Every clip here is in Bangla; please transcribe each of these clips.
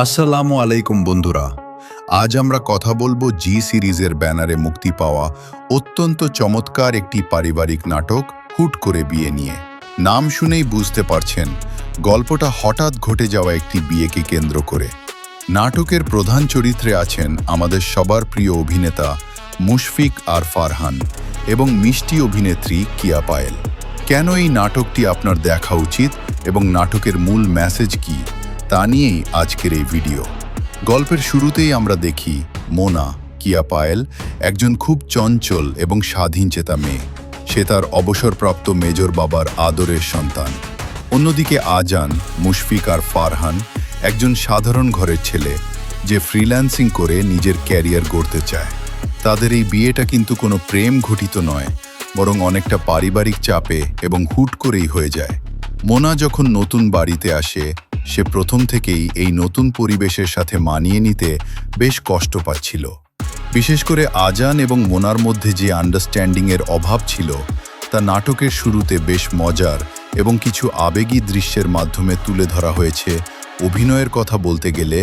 আসসালামু আলাইকুম বন্ধুরা। আজ আমরা কথা বলবো জি সিরিজের ব্যানারে মুক্তি পাওয়া অত্যন্ত চমৎকার একটি পারিবারিক নাটক হুট করে বিয়ে নিয়ে। নাম শুনেই বুঝতে পারছেন গল্পটা হঠাৎ ঘটে যাওয়া একটি বিয়েকে কেন্দ্র করে। নাটকের প্রধান চরিত্রে আছেন আমাদের সবার প্রিয় অভিনেতা মুশফিক আর ফারহান এবং মিষ্টি অভিনেত্রী কিয়া পায়েল। কেন এই নাটকটি আপনার দেখা উচিত এবং নাটকের মূল মেসেজ কি তা নিয়েই আজকের এই ভিডিও। গল্পের শুরুতেই আমরা দেখি মোনা, কিয়া পায়েল, একজন খুব চঞ্চল এবং স্বাধীনচেতা মেয়ে। সে তার অবসরপ্রাপ্ত মেজর বাবার আদরের সন্তান। অন্যদিকে আজান, মুশফিক আর ফারহান একজন সাধারণ ঘরের ছেলে যে ফ্রিল্যান্সিং করে নিজের ক্যারিয়ার গড়তে চায়। তাদের এই বিয়েটা কিন্তু কোনো প্রেম ঘটিত নয়, বরং অনেকটা পারিবারিক চাপে এবং হুট করেই হয়ে যায়। মোনা যখন নতুন বাড়িতে আসে, সে প্রথম থেকেই এই নতুন পরিবেশের সাথে মানিয়ে নিতে বেশ কষ্ট পাচ্ছিল। বিশেষ করে আজান এবং মোনার মধ্যে যে আন্ডারস্ট্যান্ডিংয়ের অভাব ছিল তা নাটকের শুরুতে বেশ মজার এবং কিছু আবেগী দৃশ্যের মাধ্যমে তুলে ধরা হয়েছে। অভিনয়ের কথা বলতে গেলে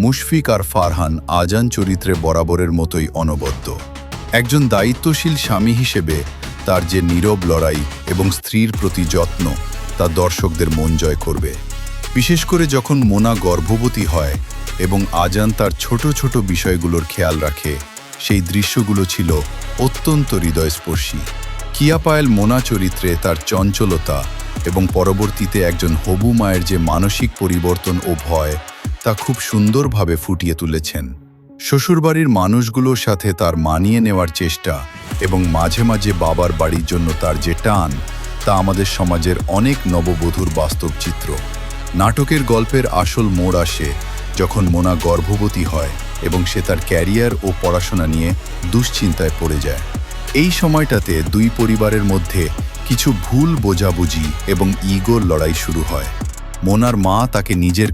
মুশফিক আর ফারহান আজান চরিত্রে বরাবরের মতোই অনবদ্য। একজন দায়িত্বশীল স্বামী হিসেবে তার যে নীরব লড়াই এবং স্ত্রীর প্রতি যত্ন তা দর্শকদের মন জয় করবে। বিশেষ করে যখন মোনা গর্ভবতী হয় এবং আজান তার ছোট ছোট বিষয়গুলোর খেয়াল রাখে, সেই দৃশ্যগুলো ছিল অত্যন্ত হৃদয়স্পর্শী। কিয়া পায়েল মোনা চরিত্রে তার চঞ্চলতা এবং পরবর্তীতে একজন হবু মায়ের যে মানসিক পরিবর্তন ও ভয় তা খুব সুন্দরভাবে ফুটিয়ে তুলেছেন। শ্বশুরবাড়ির মানুষগুলোর সাথে তার মানিয়ে নেওয়ার চেষ্টা এবং মাঝে মাঝে বাবার বাড়ির জন্য তার যে টান তা আমাদের সমাজের অনেক নববধূর বাস্তব চিত্র। নাটকের গল্পের আসল মোড় আসে যখন মোনা গর্ভবতী হয় এবং সে তার ক্যারিয়ার ও পড়াশোনা নিয়ে দুশ্চিন্তায় পড়ে যায়। এই সময়টাতে দুই পরিবারের মধ্যে কিছু ভুল বোঝাবুঝি এবং ইগোর লড়াই শুরু হয়। মোনার মা তাকে নিজের